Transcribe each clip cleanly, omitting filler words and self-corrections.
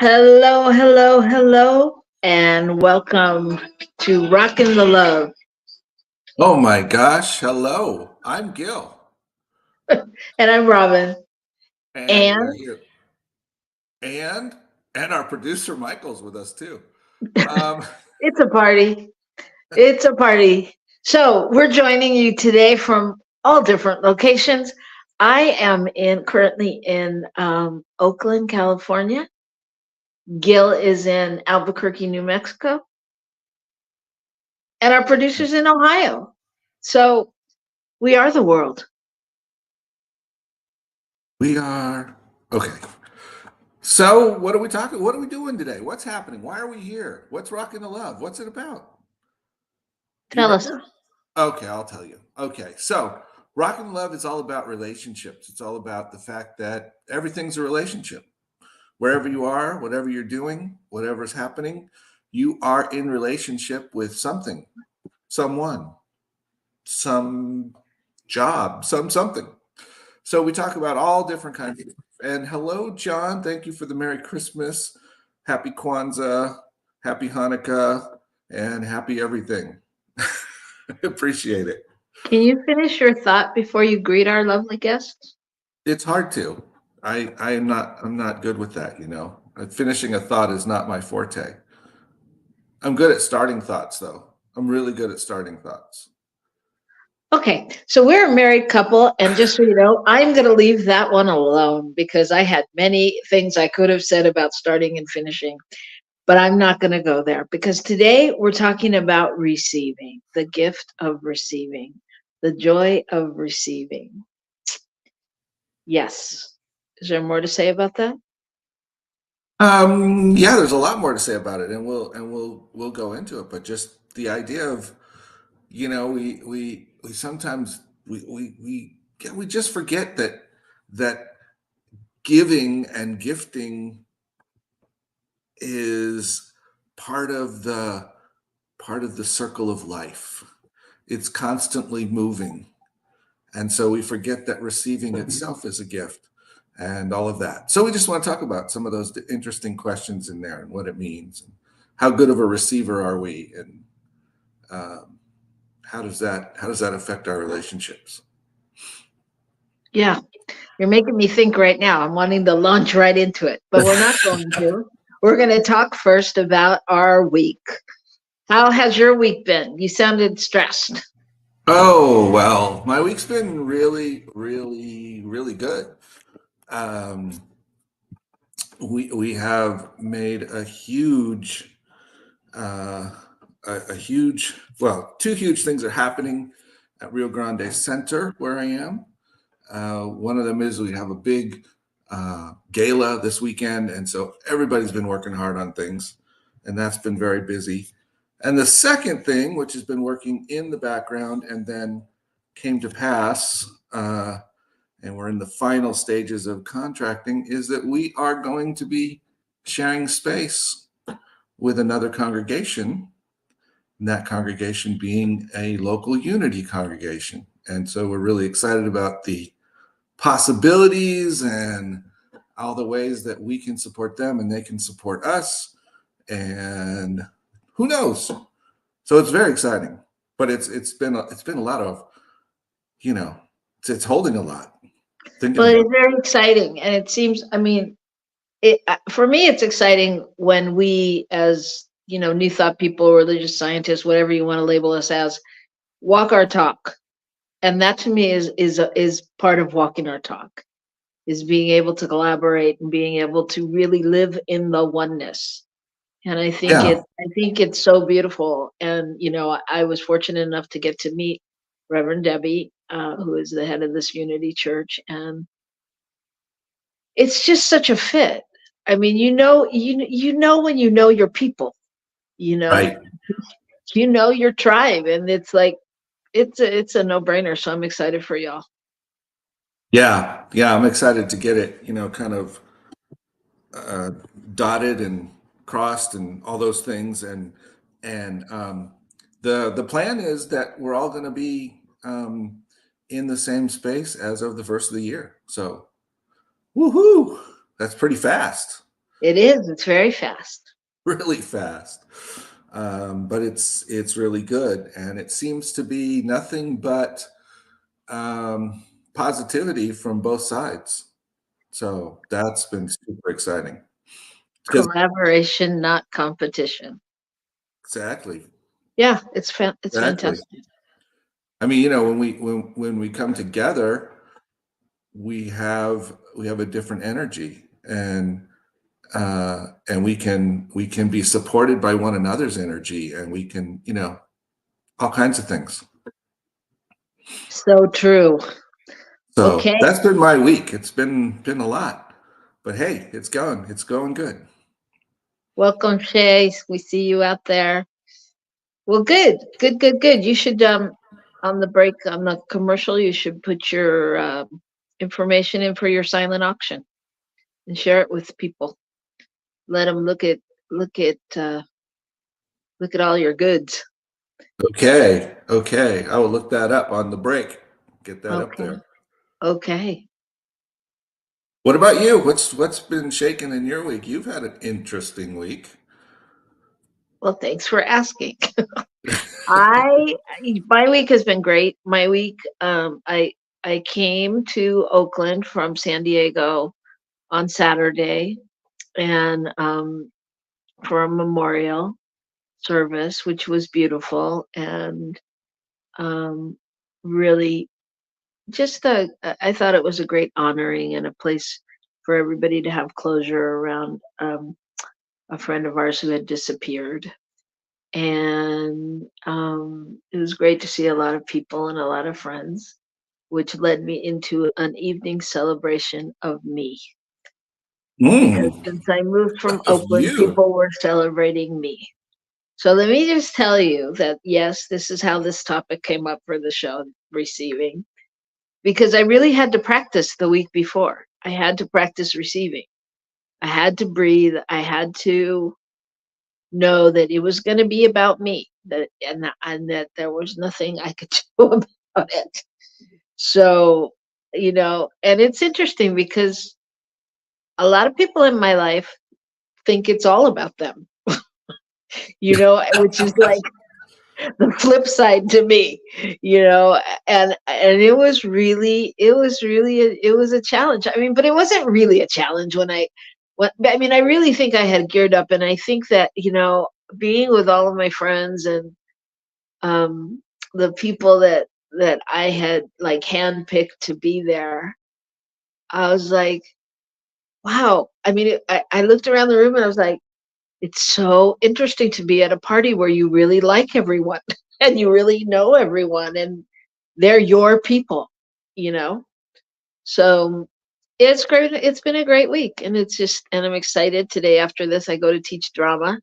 Hello, hello, hello, and welcome to Rockin the Love. Oh my gosh. Hello. I'm Gil. And I'm Robyn. And we're And here. And and our producer Michael's with us too. Um, it's a party. It's a party. So we're joining you today from all different locations. I am in currently in Oakland, California. Gil is in Albuquerque, New Mexico, and our producer's in Ohio. So we are the world. we are okay. So what are we talking? What are we doing today? What's happening? Why are we here? What's Rockin' the Love? What's it about? Do you Tell us. remember? Okay, I'll tell you. Okay, so Rockin' the Love is all about relationships. It's all about the fact that everything's a relationship. Wherever you are, whatever you're doing, whatever's happening, you are in relationship with something, someone, some job, something. So we talk about all different kinds of. And hello, John. Thank you for the Merry Christmas, Happy Kwanzaa, Happy Hanukkah, and Happy everything. Appreciate it. Can you finish your thought before you greet our lovely guests? It's hard to. I'm not good with that. Finishing a thought is not my forte. I'm good at starting thoughts, though. I'm really good at starting thoughts. Okay, so we're a married couple, and just so you know, I'm going to leave that one alone because I had many things I could have said about starting and finishing, but I'm not going to go there because today we're talking about receiving, the gift of receiving, the joy of receiving. Yes. Is there more to say about that? Yeah, there's a lot more to say about it, and we'll go into it. But just the idea of, we sometimes we just forget that giving and gifting is part of the circle of life. It's constantly moving, and so we forget that receiving itself is a gift and all of that. So we just want to talk about some of those interesting questions in there and what it means, and how good of a receiver are we, and um, how does that affect our relationships? Yeah, you're making me think right now. I'm wanting to launch right into it, but we're not going to. We're going to talk first about our week. How has your week been? You sounded stressed. Oh, well, my week's been really, really, really good. Um, we have made uh, a huge, well, two huge things are happening at Rio Grande Center where I am. One of them is we have a big gala this weekend, and so everybody's been working hard on things, and that's been very busy. And the second thing, which has been working in the background and then came to pass, and we're in the final stages of contracting, is that we are going to be sharing space with another congregation, and that congregation being a local unity congregation. And so we're really excited about the possibilities and all the ways that we can support them and they can support us. And who knows? So it's very exciting, but it's been a lot of, you know, it's holding a lot thinking Well, about it's very exciting, and it seems. I mean, for me, it's exciting when we, as new thought people, religious scientists, whatever you want to label us as, walk our talk, and that to me is part of walking our talk, is being able to collaborate and being able to really live in the oneness. And yeah. I think it's so beautiful. And I was fortunate enough to get to meet Reverend Debbie, who is the head of this Unity Church, and it's just such a fit. I mean, you know when you know your people, you know, Right. you know your tribe, and it's like it's a no brainer. So I'm excited for y'all. Yeah, I'm excited to get it, kind of uh, dotted and crossed and all those things. And the plan is that we're all going to be in the same space as of the first of the year. So woohoo, that's pretty fast. It is. It's very fast. really fast. But it's really good, and it seems to be nothing but positivity from both sides. So that's been super exciting. Because Collaboration, not competition. exactly, Yeah, it's exactly. fantastic. I mean, when we come together, we have a different energy, and we can be supported by one another's energy, and we can all kinds of things. So true. So Okay. that's been my week. It's been a lot, but hey, it's going good. Welcome, Shay. We see you out there. Well, good, good, good, good. You should on the break on the commercial, you should put your information in for your silent auction and share it with people. Let them look at look at all your goods. Okay, I will look that up on the break. Get that up Okay. there. Okay. What about you? What's been shaking in your week? You've had an interesting week. Well, thanks for asking. I my week has been great. My week I came to Oakland from San Diego on Saturday and for a memorial service, which was beautiful and um, really just I thought it was a great honoring and a place for everybody to have closure around a friend of ours who had disappeared. And it was great to see a lot of people and a lot of friends, which led me into an evening celebration of me. Because Mm, since I moved from of Oakland, you. people were celebrating me. So let me just tell you that yes, this is how this topic came up for the show, receiving, because I really had to practice the week before. I had to practice receiving. I had to breathe. I had to know that it was going to be about me, and that there was nothing I could do about it. So, and it's interesting because a lot of people in my life think it's all about them, which is like the flip side to me, and it was a challenge. I mean, but it wasn't really a challenge I mean, I really think I had geared up, and I think that, being with all of my friends and um the people that I had like handpicked to be there, I was like, wow. I mean, I looked around the room and I was like, it's so interesting to be at a party where you really like everyone and you really know everyone and they're your people, you know? So it's great. It's been a great week. And I'm excited today. After this, I go to teach drama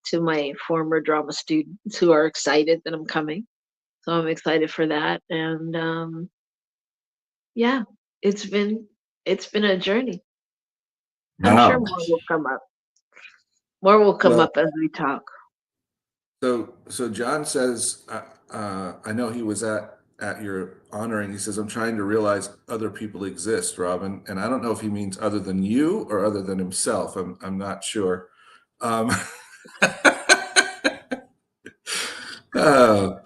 to my former drama students who are excited that I'm coming. So I'm excited for that. And yeah, it's been, it's been a journey. I'm sure Wow. more will come up. More will come Well, up as we talk. so John says, I know he was at your honoring. He says, I'm trying to realize other people exist, Robyn, and I don't know if he means other than you or other than himself. I'm not sure. Um, uh,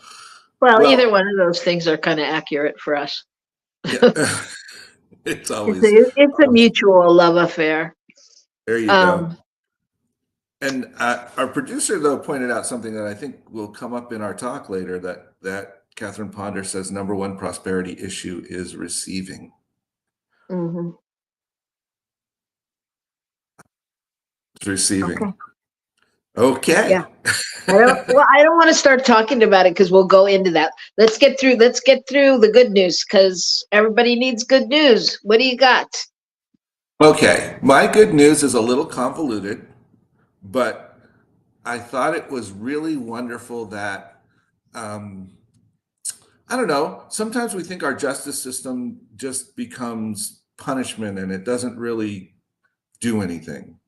Well, either well, one of those things are kind of accurate for us. yeah, it's always It's a mutual love affair. there. You go. Um, And our producer, though, pointed out something that I think will come up in our talk later. That Catherine Ponder says number one prosperity issue is receiving. mhm. It's receiving. Okay. Yeah. Okay. I don't want to start talking about it because we'll go into that. Let's get through the good news because everybody needs good news. What do you got? Okay. My good news is a little convoluted, but I thought it was really wonderful that um, I don't know. Sometimes we think our justice system just becomes punishment and it doesn't really do anything.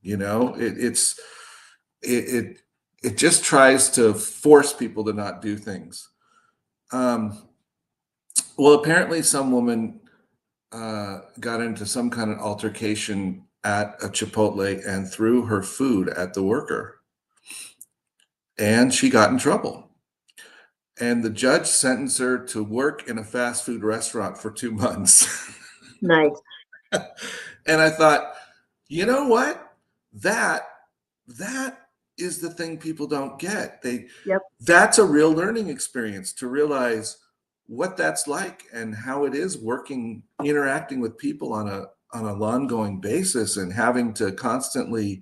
It it just tries to force people to not do things. Um, well, apparently, some woman got into some kind of altercation at a Chipotle and threw her food at the worker, and she got in trouble. And the judge sentenced her to work in a fast food restaurant for 2 months. Nice. And I thought, you know what? That that is the thing people don't get. Yep. That's a real learning experience, to realize what that's like and how it is working, interacting with people on an ongoing basis, and having to constantly,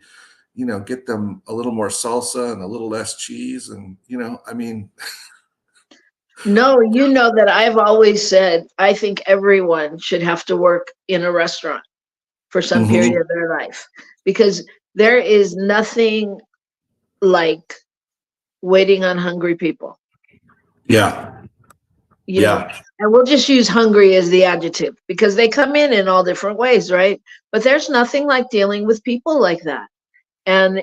get them a little more salsa and a little less cheese. And, I mean, No, you know that I've always said I think everyone should have to work in a restaurant for some period mhm. of their life, because there is nothing like waiting on hungry people, Yeah, you know. yeah, And we'll just use hungry as the adjective because they come in all different ways, right? But there's nothing like dealing with people like that. And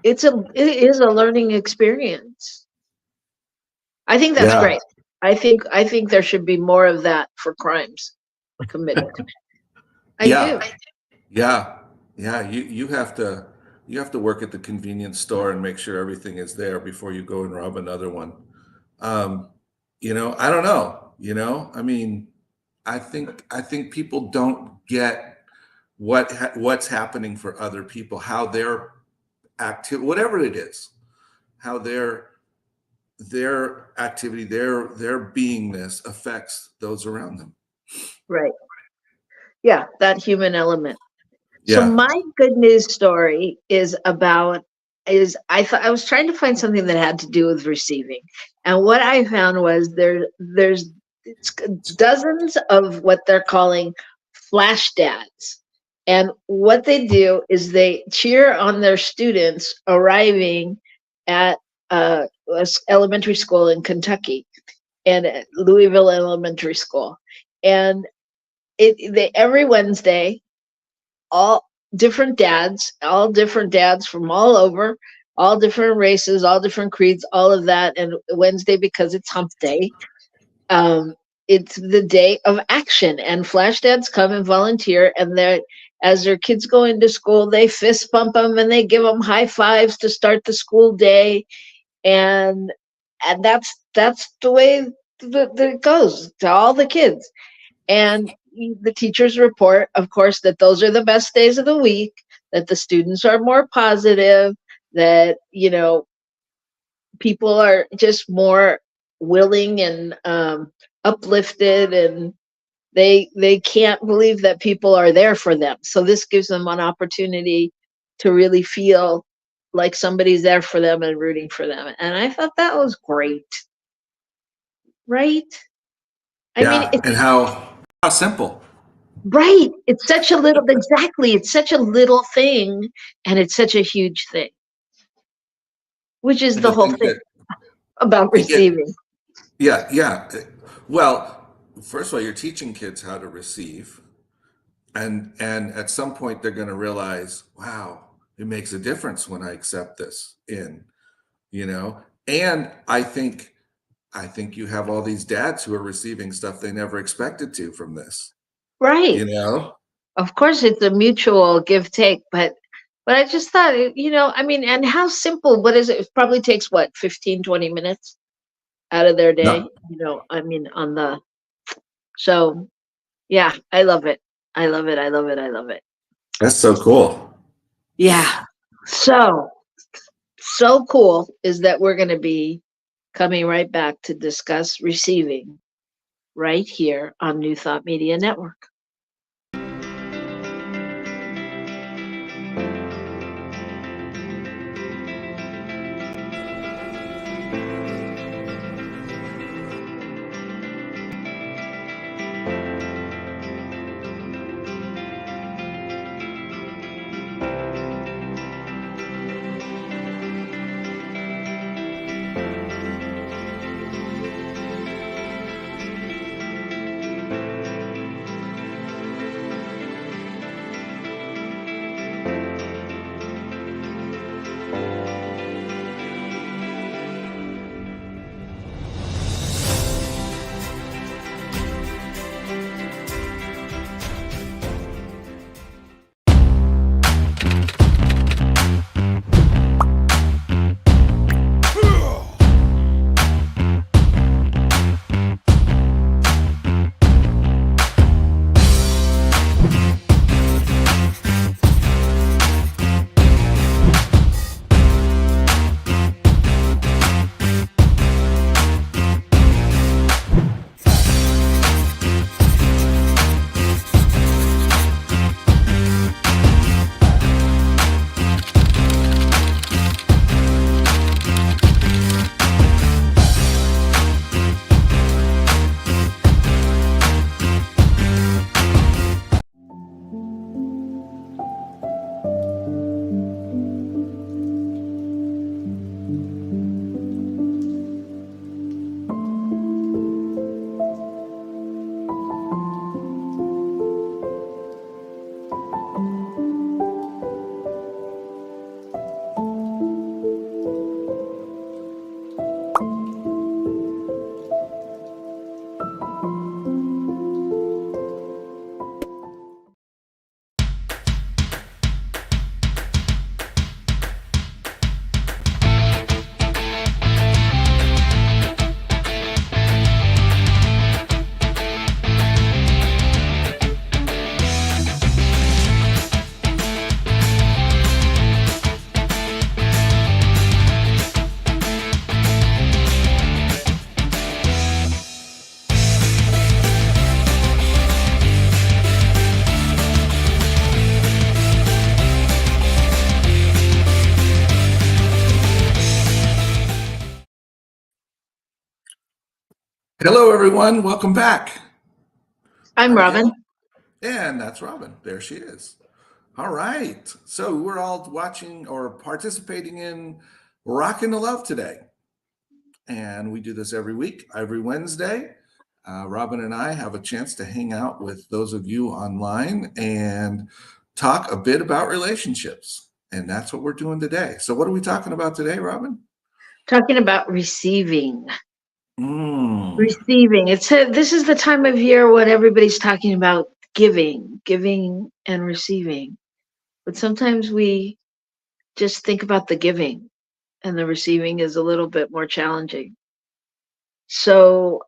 it is a learning experience. I think that's yeah, great. I think there should be more of that for crimes committed. I do. yeah, yeah, yeah. You have to work at the convenience store and make sure everything is there before you go and rob another one. Um, I don't know. I mean, I think people don't get what's happening for other people, how their active, whatever it is, how their activity, their beingness affects those around them. Right. Yeah, that human element. So Yeah. my good news story is I thought I was trying to find something that had to do with receiving. And what I found was there's it's dozens of what they're calling flash dads. And what they do is they cheer on their students arriving at elementary school in Kentucky, and at Louisville Elementary School. And every Wednesday, all different dads from all over, all different races, all different creeds, all of that. And Wednesday, because it's hump day, um, it's the day of action. And flash dads come and volunteer, and as their kids go into school, they fist bump them and they give them high fives to start the school day. And that's the way that it goes to all the kids. And the teachers report, of course, that those are the best days of the week, that the students are more positive, that, people are just more willing and uplifted, and they can't believe that people are there for them. So this gives them an opportunity to really feel like somebody's there for them and rooting for them. And I thought that was great, right? I mean, Yeah. And how simple. right. It's such a little, exactly. It's such a little thing, and it's such a huge thing, which is And the to whole think thing that about they get, receiving. yeah, yeah. Well, first of all, you're teaching kids how to receive, and at some point they're going to realize, wow, it makes a difference when I accept this you know. And I think you have all these dads who are receiving stuff they never expected to from this, Right. you know? Of course, it's a mutual give take, but I just thought, I mean, and how simple, what is it? It probably takes what, 15, 20 minutes out of their No, day, I mean, so yeah, I love it. I love it. I love it. I love it. that's so cool. Yeah. So cool is that we're going to be coming right back to discuss receiving right here on New Thought Media Network. Hello, everyone. Welcome back. I'm I'm Robyn. Gil, and that's Robyn. There she is. All right. So we're all watching or participating in Rockin the Love today. And we do this every week, every Wednesday. Robyn and I have a chance to hang out with those of you online and talk a bit about relationships. And that's what we're doing today. So, what are we talking about today, Robyn? Talking about receiving. Mm. Receiving. This is the time of year when everybody's talking about giving and receiving. But sometimes we just think about the giving and the receiving is a little bit more challenging. So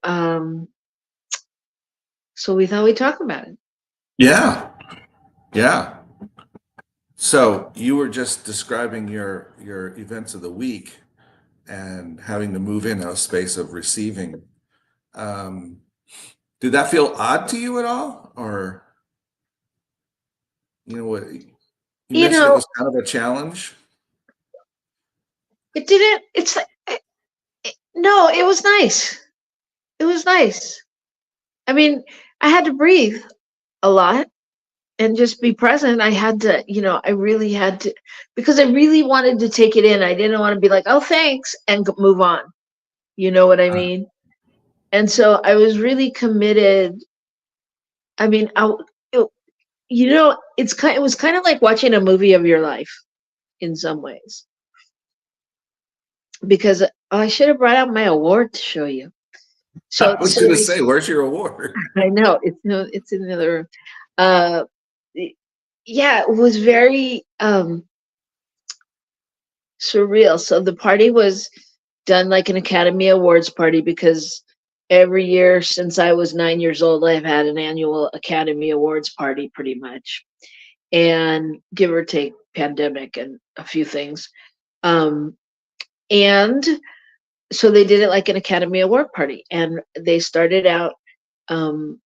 so we thought we'd talk about it. Yeah. Yeah. So you were just describing your events of the week and having to move in a space of receiving. Um, did that feel odd to you at all, or what you You mentioned? It know, was kind of a challenge. it didn't no, it was nice. It was nice. I mean, I had to breathe a lot and just be present. I had to, I really had to, because I really wanted to take it in. I didn't want to be like, oh, thanks, and move on. You know what I Uh, mean? And so I was really committed. I mean, it, it was kind of like watching a movie of your life in some ways, because I should have brought out my award to show you. I So, was going to say, where's your award? I know it's in the other room. Uh, yeah, it was very surreal. So the party was done like an Academy Awards party because every year since I was 9 years old, I've had an annual Academy Awards party pretty much, and give or take pandemic and a few things. Um, and so they did it like an Academy Award party, and they started out um,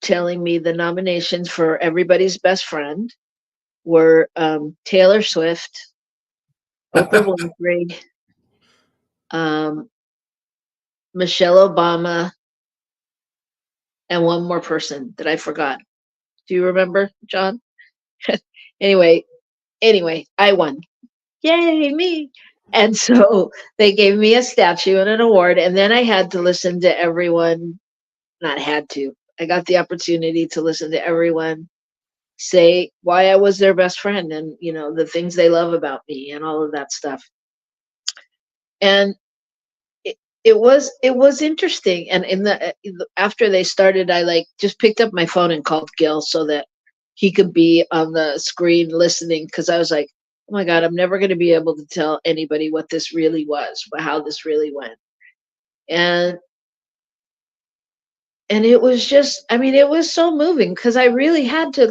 telling me the nominations for everybody's best friend were Taylor Swift, Oprah Winfrey, um, Michelle Obama, and one more person that I forgot. Do you remember, John? anyway, I won. Yay, me. And so they gave me a statue and an award, and then I had to listen to everyone, not had to. I got the opportunity to listen to everyone say why I was their best friend and, the things they love about me and all of that stuff. And it was interesting. And after they started, I like just picked up my phone and called Gil so that he could be on the screen listening, because I was like, oh my god, I'm never going to be able to tell anybody what this really was, how this really went. And it was just, I mean, it was so moving because I really had to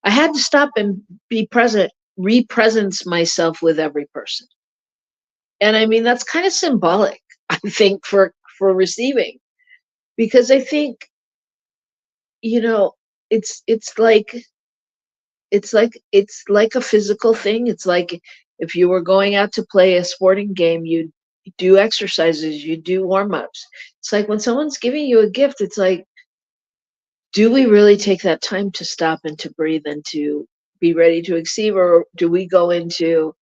I had to stop and be present, re-presence myself with every person. And I mean, that's kind of symbolic, I think, for receiving, because I think, you know, it's it's like it's like a physical thing. It's like if you were going out to play a sporting game, you do exercises, you do warm-ups. It's like when someone's giving you a gift, it's like, do we really take that time to stop and to breathe and to be ready to receive, or do we go into,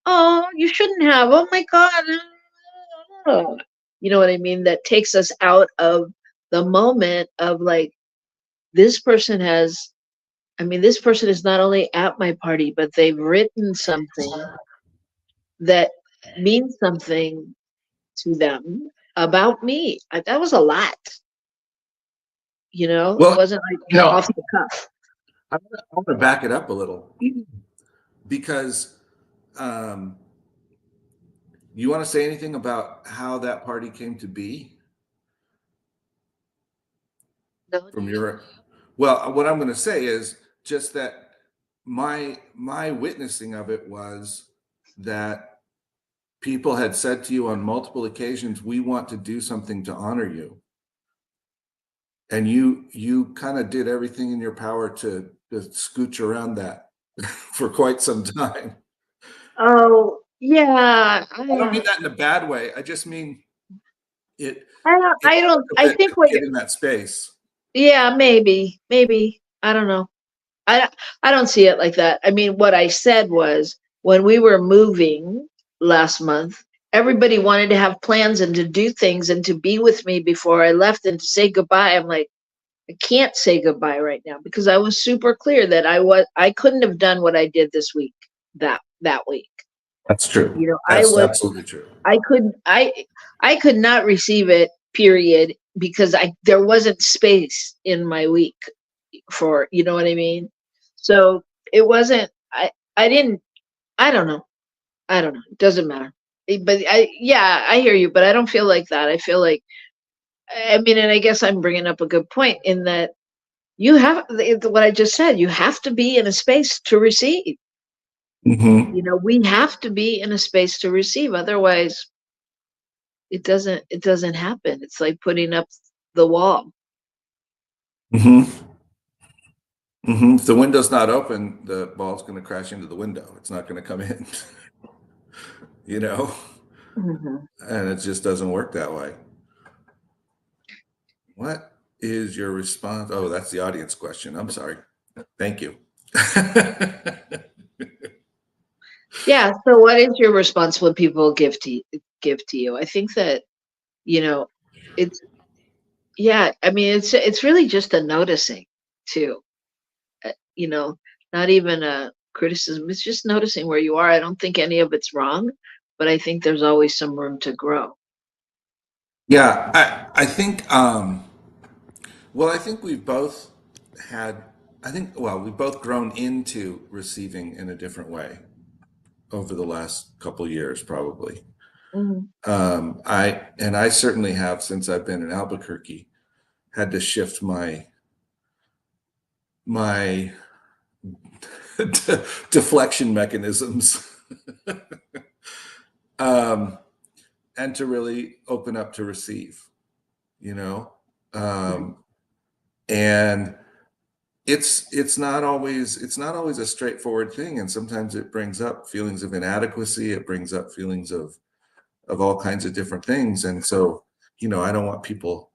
oh, you shouldn't have, oh my god, you know what I mean? That takes us out of the moment of like, this person has, I mean, this person is not only at my party, but they've written something that means something to them about me. That was a lot, it Well, wasn't like you know, off the cuff. I want to back it up a little because um, you want to say anything about how that party came to be No, from your. Well, what I'm going to say is just that my witnessing of it was that people had said to you on multiple occasions, "We want to do something to honor you," and you kind of did everything in your power to scooch around that for quite some time. oh, yeah. I don't mean that in a bad way. I just mean it I don't, a I bit think to what get you're, in that space. yeah, maybe, I don't know. I, I don't see it like that. I mean, what I said was when we were moving last month, everybody wanted to have plans and to do things and to be with me before I left and to say goodbye. I'm like, I can't say goodbye right now because I was super clear that I couldn't have done what I did this week, that week. That's true. You know, That's absolutely true. I couldn't, I could not receive it, period, because there wasn't space in my week for, you know what I mean? So it wasn't, I didn't, I don't know. I don't know. It doesn't matter. But yeah, I hear you, but I don't feel like that. I feel like, I mean, and I guess I'm bringing up a good point in that you have what I just said, you have to be in a space to receive. Hmm. You know, we have to be in a space to receive. Otherwise, it doesn't happen. It's like putting up the wall. Hmm. Hmm. If the window's not open, the ball's going to crash into the window. It's not going to come in, you know, Hmm. and it just doesn't work that way. What is your response? Oh, that's the audience question. I'm sorry. Thank you. Yeah. So, what is your response when people give to you? I think that, you know, it's, yeah. I mean, it's really just a noticing too. You know, not even a criticism. It's just noticing where you are. I don't think any of it's wrong, but I think there's always some room to grow. Yeah, I think well, I think we've both had I think well, we've both grown into receiving in a different way over the last couple years probably. Mhm. I certainly have since I've been in Albuquerque had to shift my deflection mechanisms um, and to really open up to receive, you know. Mhm. Um, and it's not always a straightforward thing, and sometimes it brings up feelings of inadequacy. It brings up feelings of all kinds of different things, and so I don't want people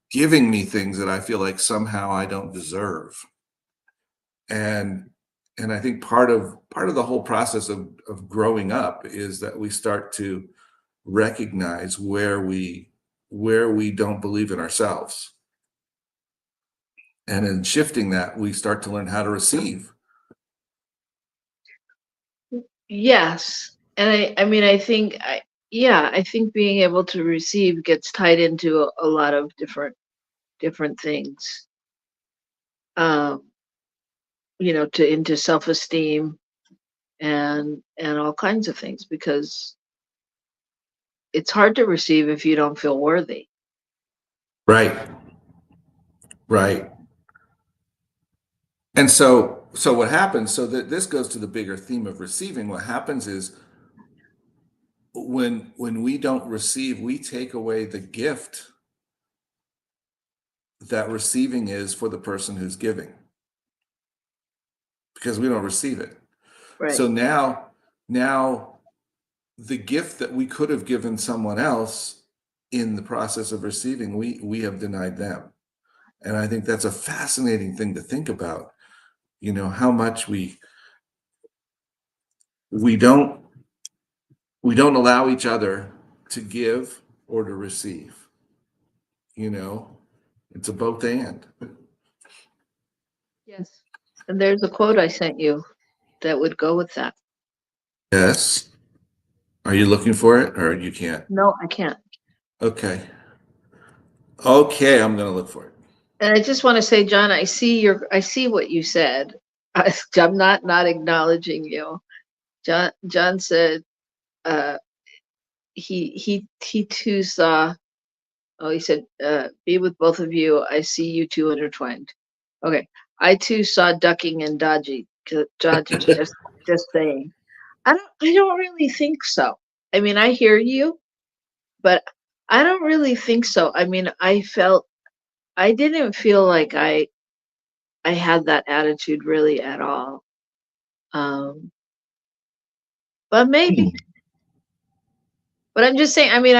giving me things that I feel like somehow I don't deserve. And I think part of the whole process of growing up is that we start to recognize where we don't believe in ourselves. And in shifting that, we start to learn how to receive. Yes. And I mean, yeah, I think being able to receive gets tied into a lot of different things. Um, into self-esteem and all kinds of things because it's hard to receive if you don't feel worthy. Right. Right. And so what happens, so that this goes to the bigger theme of receiving, what happens is when we don't receive, we take away the gift that receiving is for the person who's giving because we don't receive it. Right. So now the gift that we could have given someone else in the process of receiving, we have denied them. And I think that's a fascinating thing to think about, how much we don't we don't allow each other to give or to receive, you know. It's a both and. Yes. And there's a quote I sent you that would go with that. Yes. Are you looking for it or you can't? No, I can't. Okay. Okay, I'm gonna look for it. And I just want to say, John, I see what you said. I'm not acknowledging you. John said uh, he too saw. Oh, he said, "Be with both of you. I see you two intertwined." Okay, I too saw ducking and dodging. Just saying. I don't really think so. I mean, I hear you, but I don't really think so. I mean, I didn't feel like I had that attitude really at all. Um, but maybe. Hmm. But I'm just saying. I mean,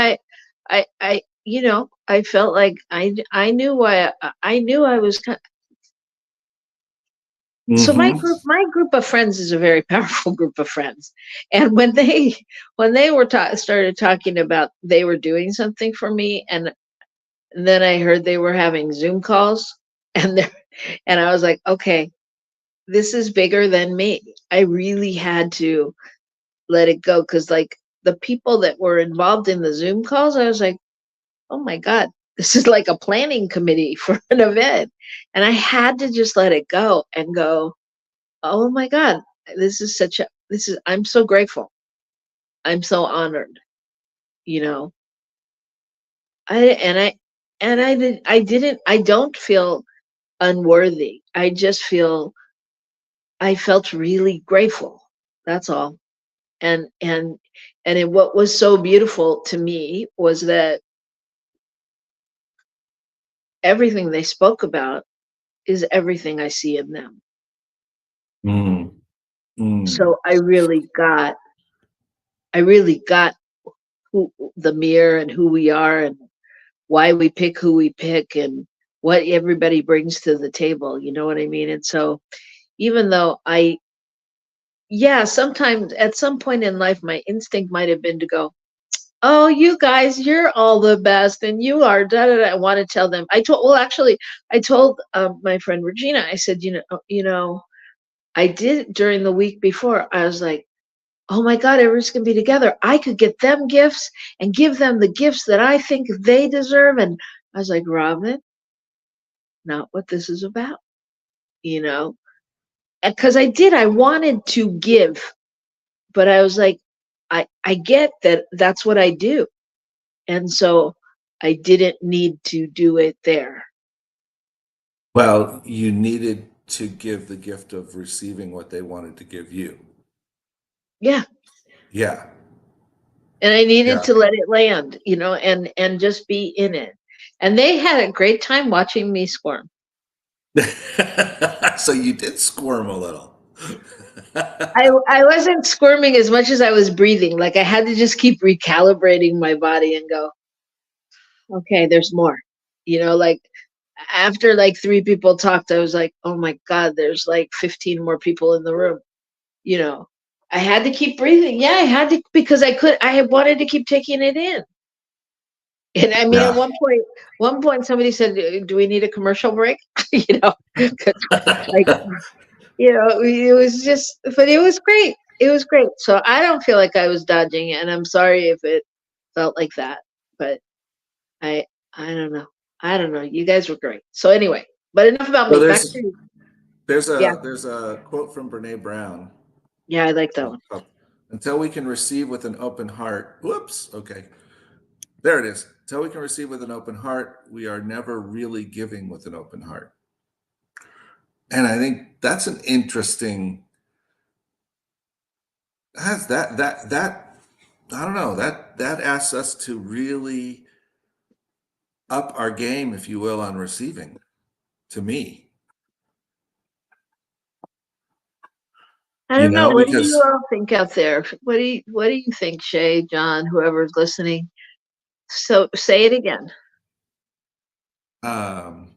I felt like I knew why I knew I was so Mm-hmm. my group of friends is a very powerful group of friends, and when they were started talking about they were doing something for me, and then I heard they were having Zoom calls, and they and I was like, okay, this is bigger than me. I really had to let it go, because like the people that were involved in the Zoom calls, I was like, oh my God, this is like a planning committee for an event. And I had to just let it go and go, oh my God, I'm so grateful. I'm so honored, you know. I, and I, and I don't feel unworthy. I felt really grateful. That's all. And what was so beautiful to me was that everything they spoke about is everything I see in them. Mm. Mm. So I really got who the mirror and who we are and why we pick who we pick and what everybody brings to the table. You know what I mean? And so even though yeah, sometimes at some point in life, my instinct might have been to go, oh, you guys, you're all the best, and you are da da da. I want to tell them. I told my friend Regina. I said, I did during the week before. I was like, oh my God, everyone's gonna be together. I could get them gifts and give them the gifts that I think they deserve. And I was like, Robyn, not what this is about, you know? Because I wanted to give, but I was like, I get that that's what I do. And so I didn't need to do it there. Well, you needed to give the gift of receiving what they wanted to give you. Yeah. Yeah. And I needed Yeah. to let it land, and just be in it. And they had a great time watching me squirm. So you did squirm a little. I wasn't squirming as much as I was breathing. Like I had to just keep recalibrating my body and go, okay, there's more. Like after like three people talked, I was like, oh my God, there's like 15 more people in the room. You know, I had to keep breathing. Yeah, I had to, because I had wanted to keep taking it in. And I mean, at Yeah. one point somebody said, do we need a commercial break? 'Cause, like, it was just, but it was great. It was great. So I don't feel like I was dodging it, and I'm sorry if it felt like that, but I, I don't know. I don't know. You guys were great. So anyway, but enough about So me. Back to there's you. there's Yeah. a there's a quote from Brene Brown. Yeah, I like that Oh, one. oh. Until we can receive with an open heart. Whoops. Okay. There it is. Until we can receive with an open heart, we are never really giving with an open heart. And I think that's an interesting. Has that I don't know, that asks us to really up our game, if you will, on receiving, to me, I don't know. What do you because all think out there? What do you think, Shay, John, whoever's listening? So say it again. um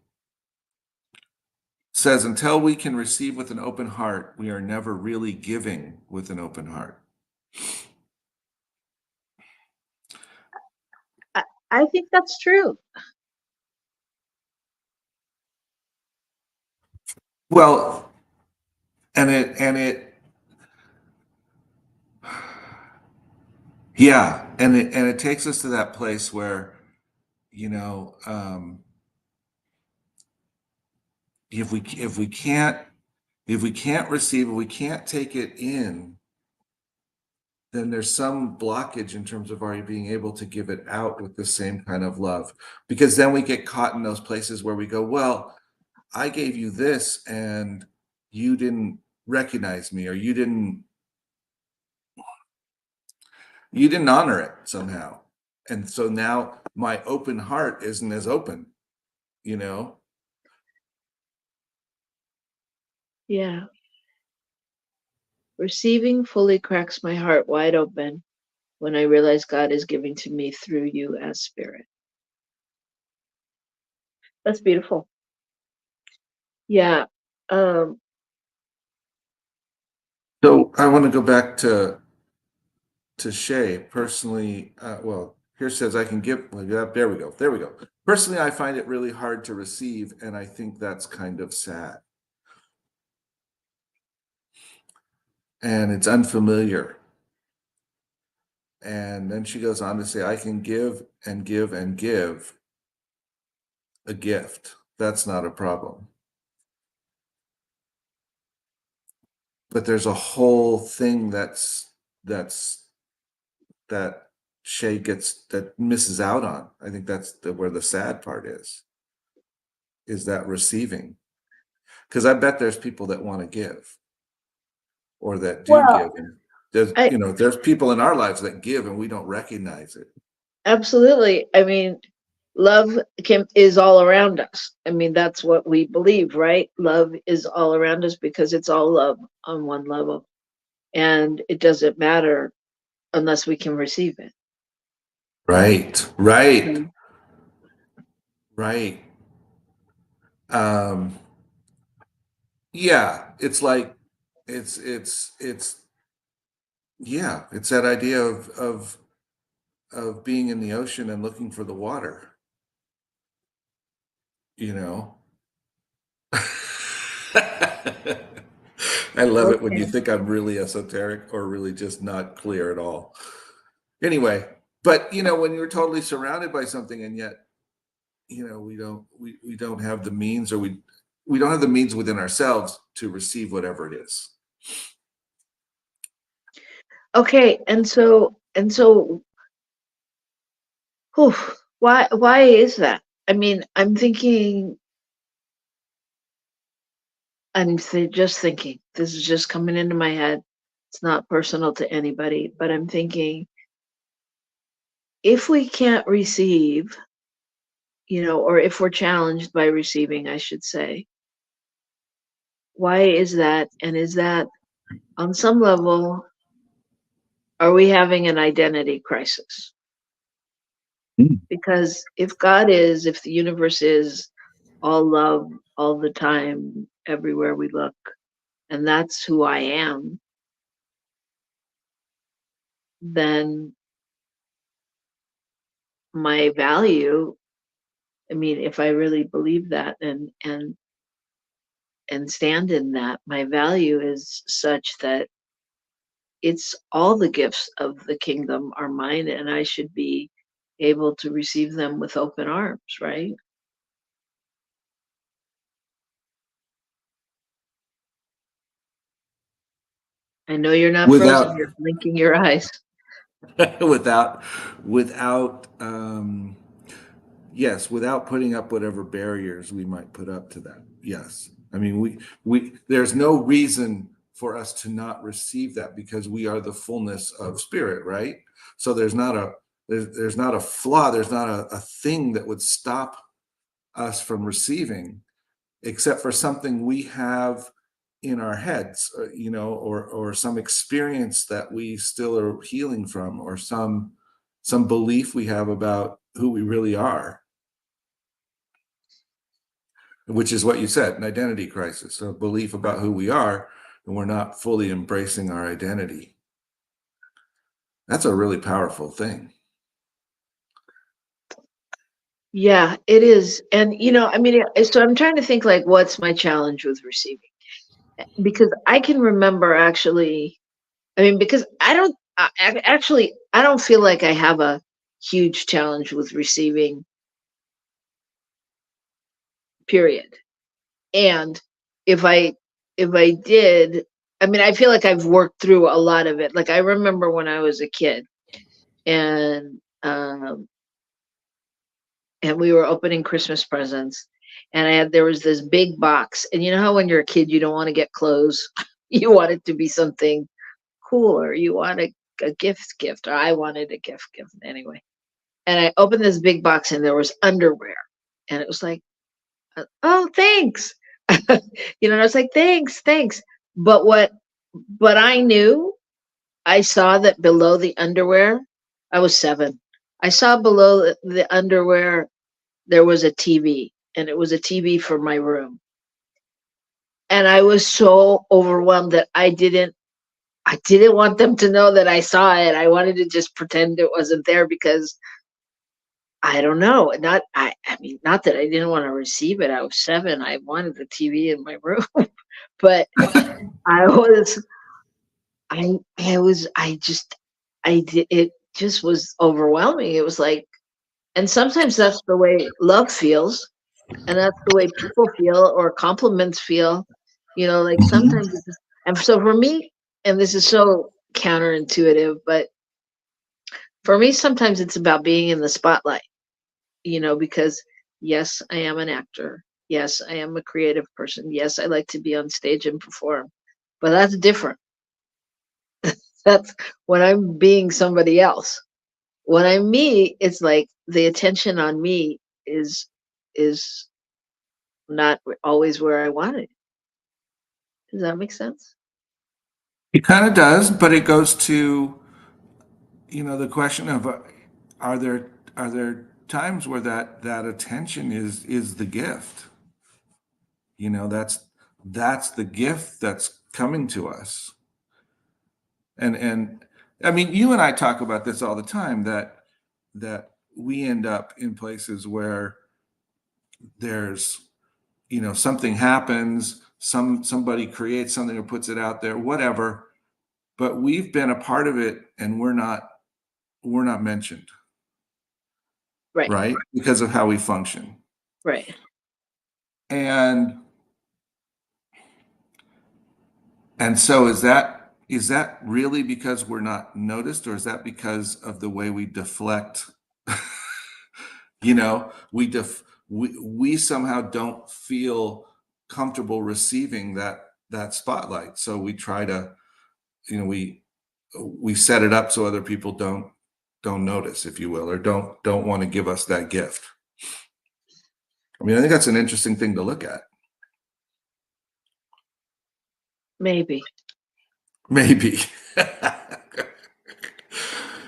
says until we can receive with an open heart, we are never really giving with an open heart. I, I think that's true. Well, and it yeah, and it takes us to that place where, you know, if we can't receive it, we can't take it in, then there's some blockage in terms of are you being able to give it out with the same kind of love? Because then we get caught in those places where we go, well, I gave you this and you didn't recognize me, or you didn't honor it somehow. And so now my open heart isn't as open, you know? Yeah. Receiving fully cracks my heart wide open. when I realize God is giving to me through you as spirit. That's beautiful. Yeah. Um, So I want to go back to Shay personally. Well, here says I can give. Well, yeah, there we go. There we go. Personally, I find it really hard to receive, and I think that's kind of sad. And it's unfamiliar. And then she goes on to say, I can give and give and give a gift. That's not a problem. But there's a whole thing that's that Shay that misses out on. I think that's where the sad part is that receiving. Because I bet there's people that want to give or that do well, give. And there's, I there's people in our lives that give and we don't recognize it. absolutely. I mean, love is all around us. I mean, that's what we believe, right? Love is all around us because it's all love on one level, and it doesn't matter unless we can receive it. Right, right, Mhm. right. Um, yeah, it's like it's yeah, it's that idea of being in the ocean and looking for the water, you know. I love it when you Okay. think I'm really esoteric or really just not clear at all. Anyway, but when you're totally surrounded by something and yet, we don't have the means, or we don't have the means within ourselves to receive whatever it is. Okay. And so, whew, why is that? I mean, I'm thinking. Just thinking. This is just coming into my head. It's not personal to anybody, but I'm thinking if we can't receive, or if we're challenged by receiving, I should say, why is that? And is that on some level, are we having an identity crisis? Mm. Because if the universe is all love all the time, everywhere we look, and that's who I am, then my value, I mean, if I really believe that and stand in that, my value is such that it's all the gifts of the kingdom are mine, and I should be able to receive them with open arms, right? I know you're not frozen, Without you're blinking your eyes. without without yes, without putting up whatever barriers we might put up to that. Yes. I mean, we there's no reason for us to not receive that because we are the fullness of spirit, right? So there's not a flaw, there's not a thing that would stop us from receiving, except for something we have in our heads, or some experience that we still are healing from, or some belief we have about who we really are, which is what you said, an identity crisis, a belief about who we are, and we're not fully embracing our identity. That's a really powerful thing. Yeah, it is. And I mean, so I'm trying to think like what's my challenge with receiving? Because I can remember actually, I mean, because I don't feel like I have a huge challenge with receiving, period. And if I if I did, I mean, I feel like I've worked through a lot of it. Like I remember when I was a kid, and and we were opening Christmas presents, and there was this big box, and you know how when you're a kid you don't want to get clothes, you want it to be something cooler. You want a gift, or I wanted a gift anyway. And I opened this big box, and there was underwear, and it was like, oh, thanks. And I was like, thanks. But what I knew, I saw that below the underwear I was 7. I saw below the underwear there was a TV, and it was a TV for my room. And I was so overwhelmed that I didn't want them to know that I saw it. I wanted to just pretend it wasn't there because I don't know. I mean, not that I didn't want to receive it. I was 7. I wanted the TV in my room, but I was I just I did it just was overwhelming. It was like, and sometimes that's the way love feels, and that's the way people feel or compliments feel. Like Mhm. sometimes it's, and so for me, and this is so counterintuitive, but for me, sometimes it's about being in the spotlight, because yes, I am an actor. Yes, I am a creative person. Yes, I like to be on stage and perform, but that's different. That's when I'm being somebody else. When I'm me, it's like the attention on me is not always where I want it. Does that make sense? It kind of does, but it goes to, the question of, are there times where that attention is the gift? That's the gift that's coming to us. And I mean, you and I talk about this all the time, that we end up in places where there's, something happens, somebody creates something or puts it out there, whatever, but we've been a part of it and we're not mentioned, Right, right? Because of how we function. right. And so is that really because we're not noticed, or is that because of the way we deflect? We somehow don't feel comfortable receiving that spotlight. So we try to, we set it up so other people don't notice, if you will, or don't want to give us that gift. I mean, I think that's an interesting thing to look at. Maybe. Maybe.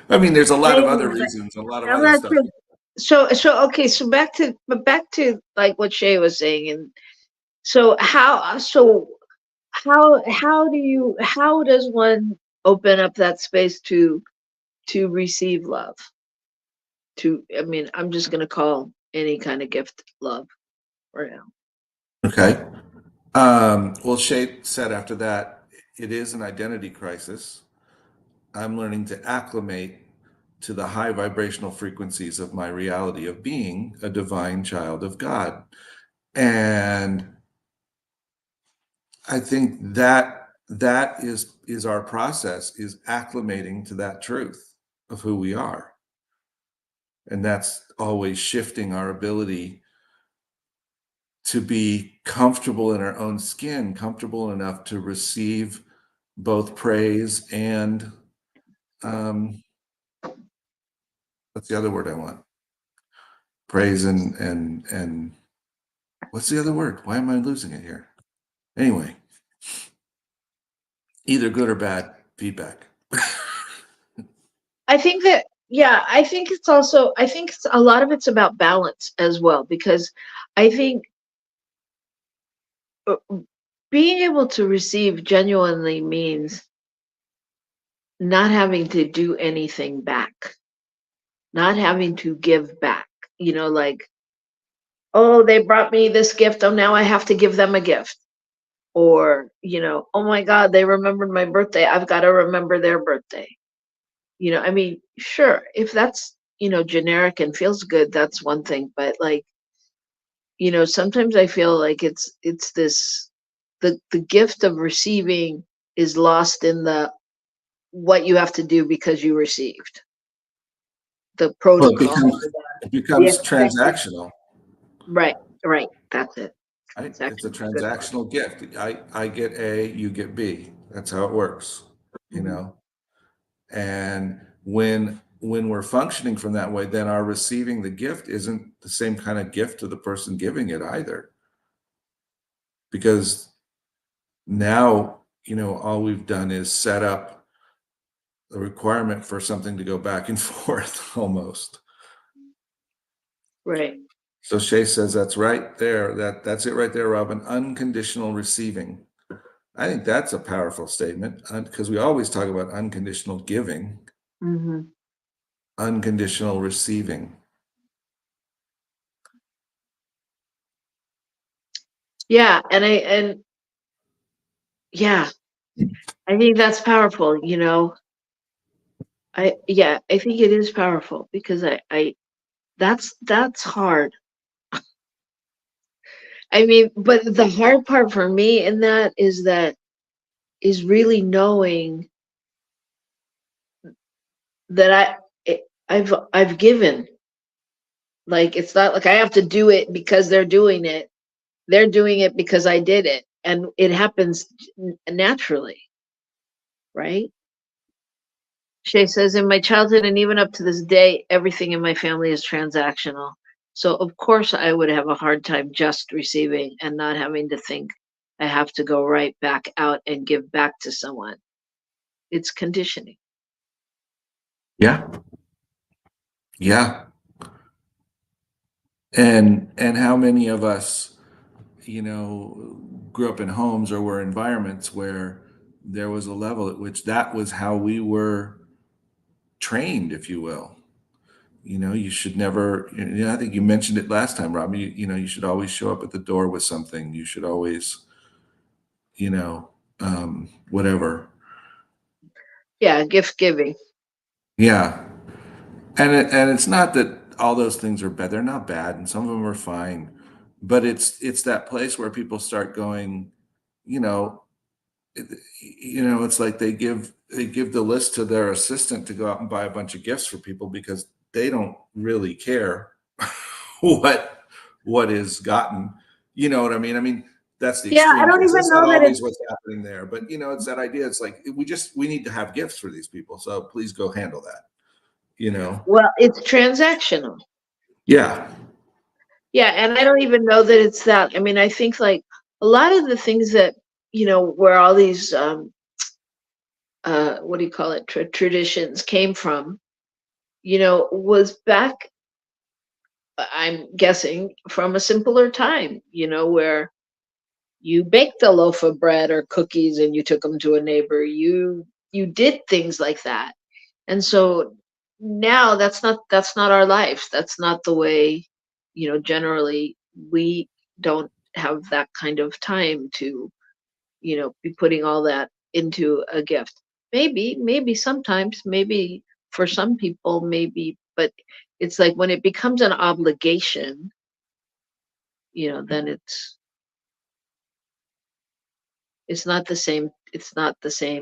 I mean, there's a lot of Maybe, other but reasons, a lot of I'm other not stuff. sure. So okay, so back to like what Shay was saying, and how does one open up that space to receive love? I mean, I'm just gonna call any kind of gift love right now. Okay. Well, Shay said after that, it is an identity crisis. I'm learning to acclimate to the high vibrational frequencies of my reality of being a divine child of God. And I think that is our process, is acclimating to that truth of who we are. And that's always shifting our ability to be comfortable in our own skin, comfortable enough to receive both praise and, um, what's the other word I want? Praise and what's the other word? Why am I losing it here? Anyway, either good or bad feedback. I think that, yeah, I think a lot of it's about balance as well, because I think uh, being able to receive genuinely means not having to do anything back, not having to give back. Like, oh, they brought me this gift, oh, now I have to give them a gift. Or, oh my God, they remembered my birthday, I've got to remember their birthday. I mean, sure, if that's, generic and feels good, that's one thing. But like, sometimes I feel like it's this the gift of receiving is lost in the what you have to do because you received the Well, it protocol, becomes it the becomes expected. transactional, Right, right. That's it. right? It's It's a actually a good word. transactional gift. I get A, you get B. That's how it works, you Mhm. know. And when we're functioning from that way, then our receiving the gift isn't the same kind of gift to the person giving it either. Because now, all we've done is set up a requirement for something to go back and forth almost. Right. So Shay says that's right there. That's it right there, Robyn. Unconditional receiving. I think that's a powerful statement because we always talk about unconditional giving, Mm-hmm. unconditional receiving. Yeah, and yeah, I think that's powerful, you know. I think it is powerful because I that's hard. I mean, but the hard part for me in that is really knowing that I've given. Like it's not like I have to do it because they're doing it. They're doing it because I did it, and it happens naturally, right? Shay says, in my childhood and even up to this day, everything in my family is transactional. So, of course, I would have a hard time just receiving and not having to think I have to go right back out and give back to someone. It's conditioning. Yeah. Yeah. And how many of us, grew up in homes or were environments where there was a level at which that was how we were trained, if you will. You should never, I think you mentioned it last time, Rob. You should always show up at the door with something. You should always, whatever. Yeah, gift giving. Yeah. And it's not that all those things are bad. They're not bad, and some of them are fine. But it's that place where people start going, you know, it's like they give the list to their assistant to go out and buy a bunch of gifts for people because they don't really care what what is gotten. You know what I mean? I mean, that's the Yeah, I extreme don't case. even That's not know that always it's, what's happening there, but it's that idea. It's like we need to have gifts for these people, so please go handle that. You know? well, it's transactional. Yeah. Yeah, and I don't even know that it's that. I mean, I think like a lot of the things that, where all these, what do you call it, traditions came from, was back, I'm guessing, from a simpler time, where you baked a loaf of bread or cookies and you took them to a neighbor. You did things like that. And so now that's not our life. That's not the way, generally we don't have that kind of time to, be putting all that into a gift. Maybe sometimes, maybe for some people, maybe, but it's like when it becomes an obligation, then it's not the same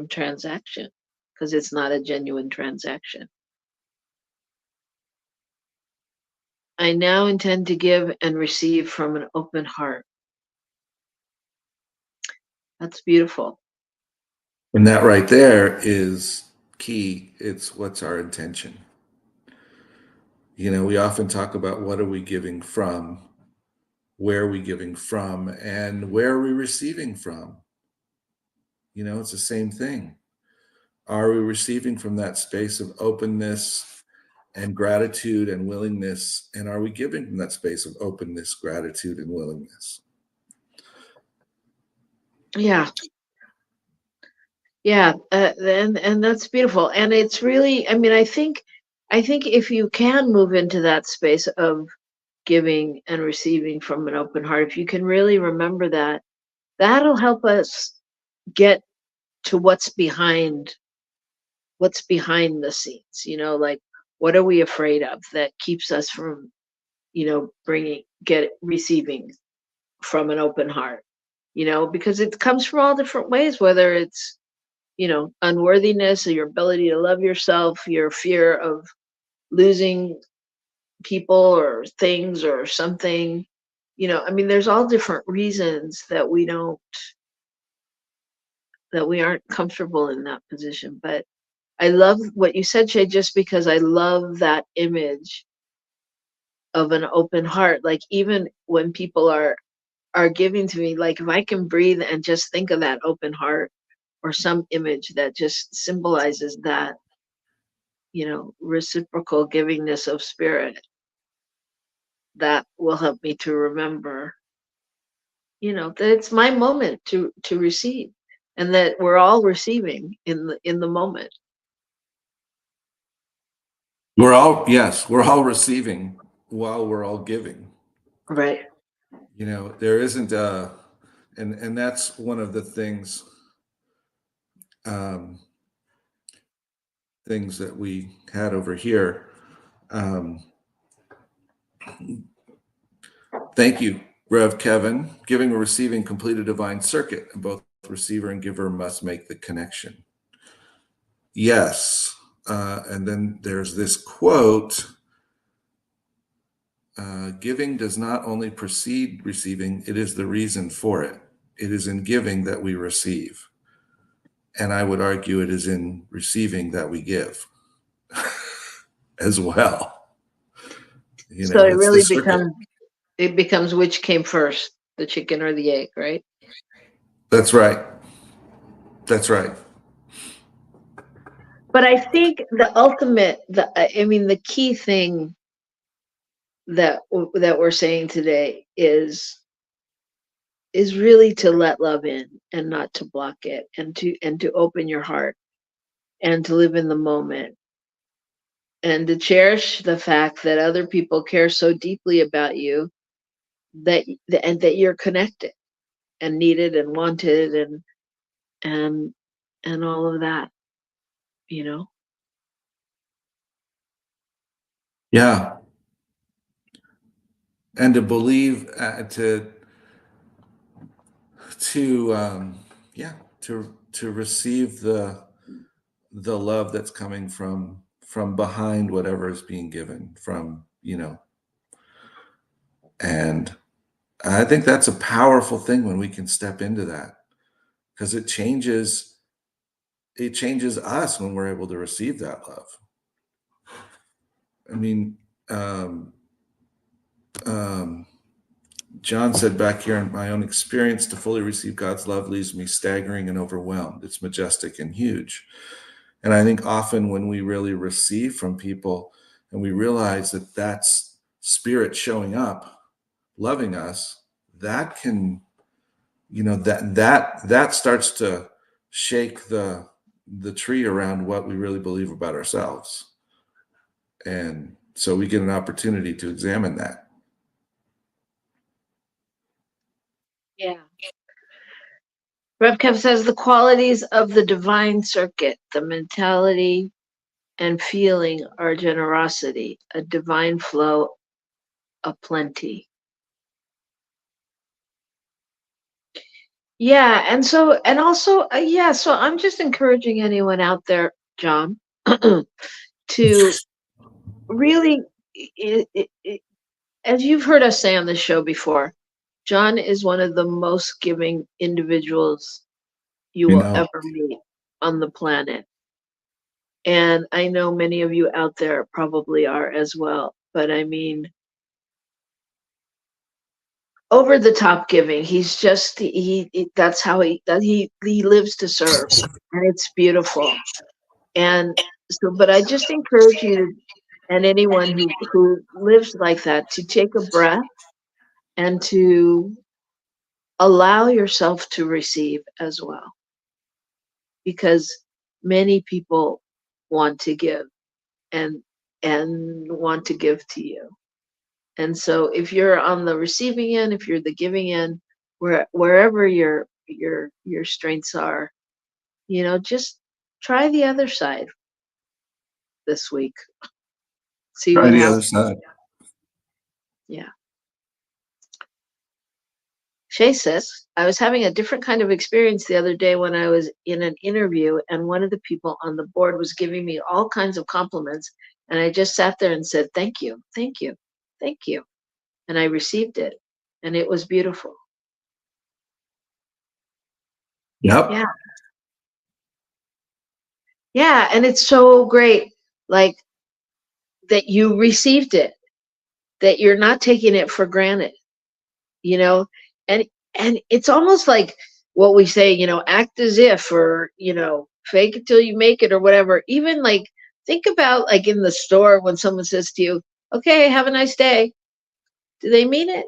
transaction because it's not a genuine transaction. I now intend to give and receive from an open heart. That's beautiful. And that right there is key. It's what's our intention. We often talk about what are we giving from, where are we giving from, and where are we receiving from? It's the same thing. Are we receiving from that space of openness and gratitude and willingness? And are we giving from that space of openness, gratitude, and willingness? Yeah, yeah, and that's beautiful. And it's really, I mean, I think if you can move into that space of giving and receiving from an open heart, if you can really remember that, that'll help us get to what's behind the scenes. Like what are we afraid of that keeps us from, bringing get receiving from an open heart, because it comes from all different ways, whether it's, unworthiness or your ability to love yourself, your fear of losing people or things or something. I mean, there's all different reasons that we aren't comfortable in that position. But I love what you said, Shay, just because I love that image of an open heart. Like even when people are giving to me, like if I can breathe and just think of that open heart or some image that just symbolizes that, reciprocal givingness of spirit that will help me to remember, that it's my moment to receive, and that we're all receiving in the moment. We're all receiving while we're all giving. Right. There isn't and that's one of the um, things that we had over here. Um, thank you, Rev Kevin. Giving or receiving complete a divine circuit, and both receiver and giver must make the connection. Yes. And then there's this quote: giving does not only precede receiving, it is the reason for it. It is in giving that we receive. And I would argue it is in receiving that we give as well. So it It's the really circle. becomes which came first, the chicken or the egg, right? That's right. That's right. But I think the key thing that we're saying today is really to let love in and not to block it, and to open your heart and to live in the moment, and to cherish the fact that other people care so deeply about you, and that you're connected and needed and wanted, and and all of that, you know. Yeah. And to believe, to yeah, to receive the love that's coming from behind whatever is being given from, and I think that's a powerful thing when we can step into that, because it changes us when we're able to receive that love. I mean, um, um, John said back here, in my own experience, to fully receive God's love leaves me staggering and overwhelmed. It's majestic and huge. And I think often when we really receive from people and we realize that that's spirit showing up, loving us, that can, that starts to shake the tree around what we really believe about ourselves. And so we get an opportunity to examine that. Yeah. Rev Kev says the qualities of the divine circuit, the mentality and feeling are generosity, a divine flow, a plenty. Yeah, and also, yeah, so I'm just encouraging anyone out there, John, to really, as you've heard us say on the show before, John is one of the most giving individuals you You will know, ever meet on the planet. And I know many of you out there probably are as well. But I mean, over the top giving. He's just that's how he lives to serve, and it's beautiful. And so, but I just encourage you and anyone who lives like that to take a breath and to allow yourself to receive as well, because many people want to give and want to give to you. And so if you're on the receiving end, if you're the giving end, wherever your strengths are, just try the other side this week. See try what the happens. other side. Yeah. Shay says, I was having a different kind of experience the other day when I was in an interview, and one of the people on the board was giving me all kinds of compliments. And I just sat there and said, thank you, thank you, thank you. And I received it. And it was beautiful. Yep. Yeah. Yeah. And it's so great, like, that you received it, that you're not taking it for granted, you know, and it's almost like what we say, act as if, or fake it till you make it, or whatever. Even like Think about like in the store when someone says to you, okay, have a nice day. Do they mean it?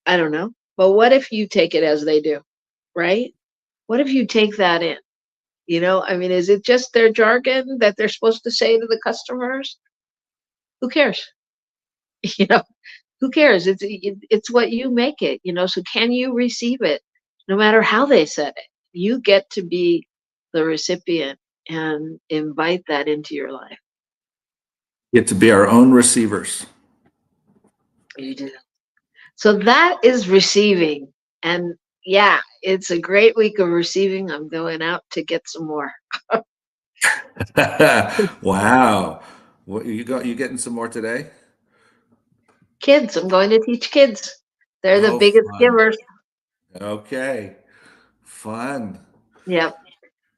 I don't know. But what if you take it as they do, right? What if you take that in? You know, I mean, is it just their jargon that they're supposed to say to the customers? Who cares? You know, who cares? It's what you make it, you know. So can you receive it no matter how they said it? You get to be the recipient and invite that into your life. Get to be our own receivers. You do. So that is receiving. And yeah, it's a great week of receiving. I'm going out to get some more. Wow. What you getting some more today? Kids, I'm going to teach kids. They're the Oh, biggest fun. givers. Okay. Fun. Yep.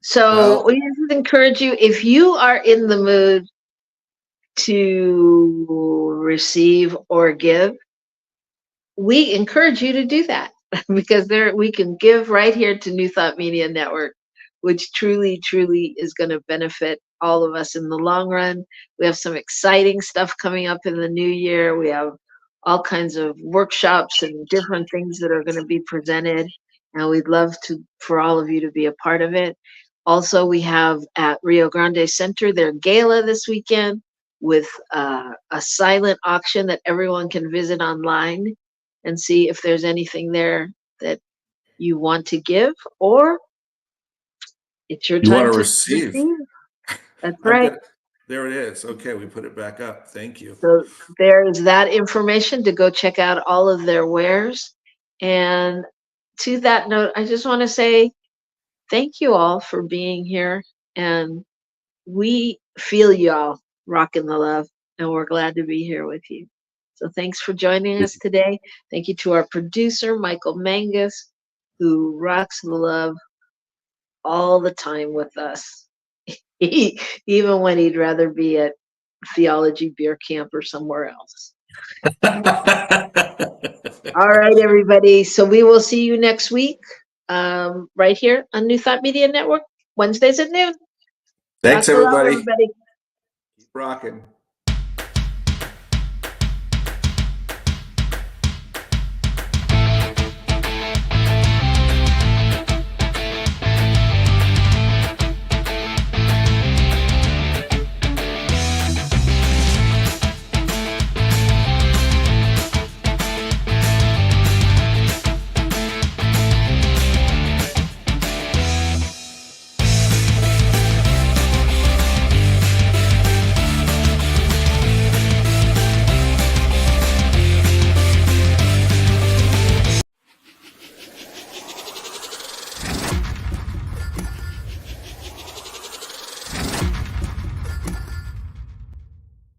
So Well, we just encourage you, if you are in the mood to receive or give, we encourage you to do that because there we can give right here to New Thought Media Network, which truly is going to benefit all of us in the long run. We have some exciting stuff coming up in the new year. We have all kinds of workshops and different things that are going to be presented, and we'd love to for all of you to be a part of it. Also, we have at Rio Grande Center their gala this weekend with a silent auction that everyone can visit online and see if there's anything there that you want to give, or it's your you want time to to receive. receive. That's I'm right. good. There it is. Okay, we put it back up. Thank you. So there is that information to go check out all of their wares. And to that note, I just want to say thank you all for being here. And we feel y'all rocking the love, and we're glad to be here with you. So thanks for joining us today. Thank you to our producer, Michael Mangus, who rocks the love all the time with us, even when he'd rather be at theology beer camp or somewhere else. All right, everybody. So we will see you next week, right here on New Thought Media Network, Wednesdays at noon. Rock Thanks, the love, everybody. everybody. Keep rocking.